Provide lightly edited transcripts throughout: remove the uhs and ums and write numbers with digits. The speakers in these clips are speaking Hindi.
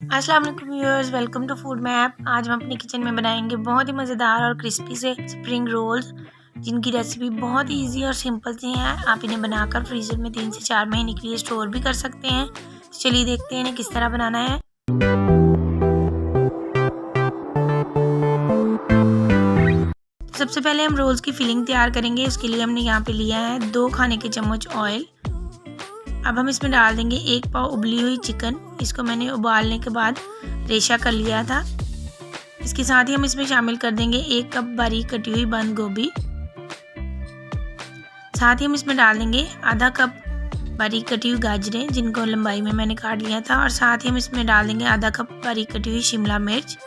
अस्सलाम वालेकुम viewers, welcome to food map. आज हम अपने किचन में बनाएंगे बहुत ही मज़ेदार और क्रिस्पी से स्प्रिंग रोल्स, जिनकी रेसिपी बहुत ही इजी और सिंपल सी है। आप इन्हें बनाकर फ्रीज़र में 3 से 4 महीने के लिए स्टोर भी कर सकते हैं। चलिए देखते हैं इन्हें किस तरह बनाना है। सबसे पहले हम रोल्स की फिलिंग तैयार करेंगे। उसके लिए हमने यहाँ पे लिया है 2 खाने के चम्मच ऑयल। अब हम इसमें डाल देंगे 1 पाव उबली हुई चिकन। इसको मैंने उबालने के बाद रेशा कर लिया था। इसके साथ ही हम इसमें शामिल कर देंगे 1 कप बारीक कटी हुई बंद गोभी। साथ ही हम इसमें डाल देंगे आधा कप बारीक कटी हुई गाजरें, जिनको लंबाई में मैंने काट लिया था। और साथ ही हम इसमें डाल देंगे आधा कप बारीक कटी हुई शिमला मिर्च।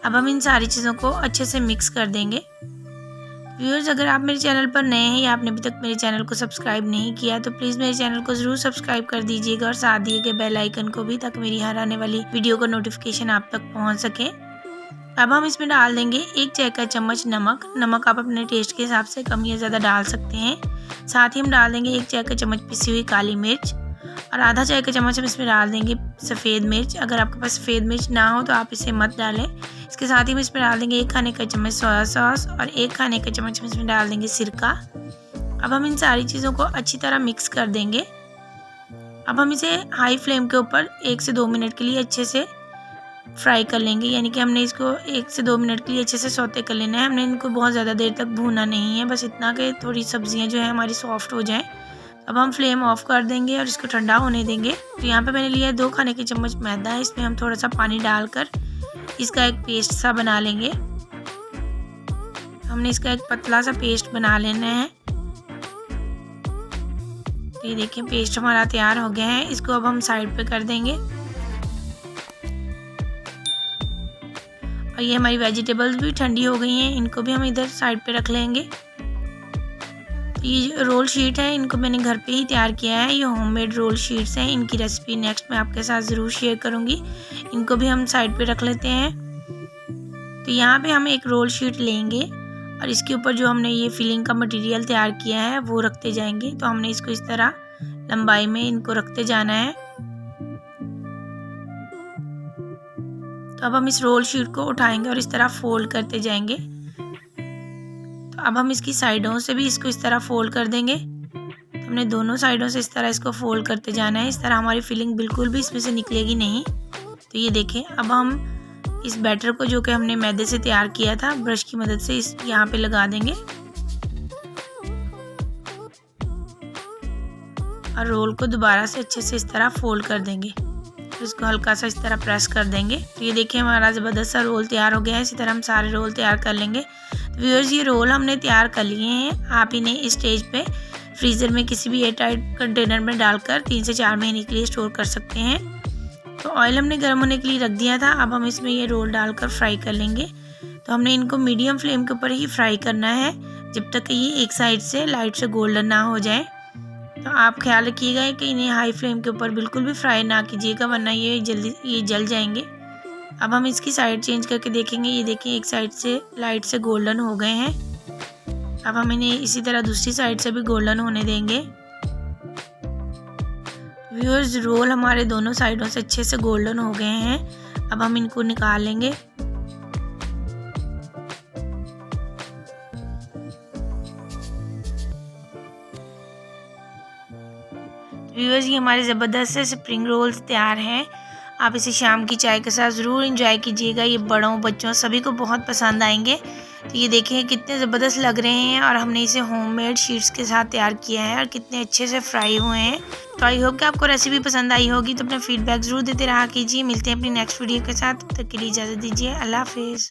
अब हम इन सारी चीज़ों को अच्छे से मिक्स कर देंगे। व्यूअर्स, अगर आप मेरे चैनल पर नए हैं या आपने अभी तक मेरे चैनल को सब्सक्राइब नहीं किया तो प्लीज़ मेरे चैनल को ज़रूर सब्सक्राइब कर दीजिएगा और साथ दिए गए बेल आइकन को भी, ताकि मेरी हर आने वाली वीडियो का नोटिफिकेशन आप तक पहुंच सके। अब हम इसमें डाल देंगे 1 चाय का चम्मच नमक। नमक आप अपने टेस्ट के हिसाब से कम या ज़्यादा डाल सकते हैं। साथ ही हम डाल देंगे 1 चाय का चम्मच पिसी हुई काली मिर्च और आधा चाय का चम्मच हम इसमें डाल देंगे सफ़ेद मिर्च। अगर आपके पास सफ़ेद मिर्च ना हो तो आप इसे मत डालें। इसके साथ ही हम इसमें डाल देंगे 1 खाने का चम्मच सोया सॉस और 1 खाने का चम्मच हम इसमें डाल देंगे सिरका। अब हम इन सारी चीज़ों को अच्छी तरह मिक्स कर देंगे। अब हम इसे हाई फ्लेम के ऊपर 1 से 2 मिनट के लिए अच्छे से फ्राई कर लेंगे, यानी कि हमने इसको 1 से 2 मिनट के लिए अच्छे से सौते कर लेना है। हमने इनको बहुत ज़्यादा देर तक भूनना नहीं है, बस इतना कि थोड़ी सब्जियां जो है हमारी सॉफ्ट हो जाएं। अब हम फ्लेम ऑफ कर देंगे और इसको ठंडा होने देंगे। तो यहाँ पे मैंने लिया है 2 खाने के चम्मच मैदा। इसमें हम थोड़ा सा पानी डालकर इसका एक पेस्ट सा बना लेंगे। हमने इसका एक पतला सा पेस्ट बना लेना है। तो ये देखिए पेस्ट हमारा तैयार हो गया है। इसको अब हम साइड पे कर देंगे। और ये हमारी वेजिटेबल्स भी ठंडी हो गई हैं, इनको भी हम इधर साइड पे रख लेंगे। ये रोल शीट है, इनको मैंने घर पे ही तैयार किया है। ये होममेड रोल शीट्स हैं। इनकी रेसिपी नेक्स्ट मैं आपके साथ ज़रूर शेयर करूँगी। इनको भी हम साइड पे रख लेते हैं। तो यहाँ पे हम एक रोल शीट लेंगे और इसके ऊपर जो हमने ये फिलिंग का मटेरियल तैयार किया है वो रखते जाएंगे। तो हमने इसको इस तरह लंबाई में इनको रखते जाना है। तो अब हम इस रोल शीट को उठाएंगे और इस तरह फोल्ड करते जाएंगे। तो अब हम इसकी साइडों से भी इसको इस तरह फोल्ड कर देंगे। तो हमने दोनों साइडों से इस तरह इसको फोल्ड करते जाना है। इस तरह हमारी फिलिंग बिल्कुल भी इसमें से निकलेगी नहीं। तो ये देखें, अब हम इस बैटर को जो कि हमने मैदे से तैयार किया था, ब्रश की मदद से इस यहाँ पे लगा देंगे और रोल को दोबारा से अच्छे से इस तरह फोल्ड कर देंगे। तो इसको हल्का सा इस तरह प्रेस कर देंगे। तो ये देखिए हमारा ज़बरदस्त सा रोल तैयार हो गया है। इसी तरह हम सारे रोल तैयार कर लेंगे। तो व्यूअर्स, ये रोल हमने तैयार कर लिए हैं। आप इन्हें इस स्टेज पे फ्रीज़र में किसी भी एयरटाइट कंटेनर में डालकर 3 से 4 महीने के लिए स्टोर कर सकते हैं। तो ऑयल हमने गर्म होने के लिए रख दिया था। अब हम इसमें ये रोल डालकर फ्राई कर लेंगे। तो हमने इनको मीडियम फ्लेम के ऊपर ही फ्राई करना है, जब तक कि ये एक साइड से लाइट से गोल्डन ना हो जाए। तो आप ख्याल रखिएगा कि इन्हें हाई फ्लेम के ऊपर बिल्कुल भी फ्राई ना कीजिएगा, वरना ये जल्दी जल जाएंगे। अब हम इसकी साइड चेंज करके देखेंगे। ये देखिए एक साइड से लाइट से गोल्डन हो गए हैं। अब हम इन्हें इसी तरह दूसरी साइड से भी गोल्डन होने देंगे। व्यूअर्स, रोल हमारे दोनों साइडों से अच्छे से गोल्डन हो गए हैं। अब हम इनको निकाल लेंगे। व्यूअर्स, ये हमारे ज़बरदस्त से स्प्रिंग रोल्स तैयार हैं। आप इसे शाम की चाय के साथ ज़रूर एंजॉय कीजिएगा। ये बड़ों बच्चों सभी को बहुत पसंद आएंगे। तो ये देखें कितने ज़बरदस्त लग रहे हैं और हमने इसे होममेड शीट्स के साथ तैयार किया है और कितने अच्छे से फ्राई हुए हैं। तो आई होप कि आपको रेसिपी पसंद आई होगी। तो अपना फीडबैक ज़रूर देते रहा कीजिए। मिलते हैं अपनी नेक्स्ट वीडियो के साथ। तब तक के लिए इजाज़त दीजिए। अल्लाह हाफिज़।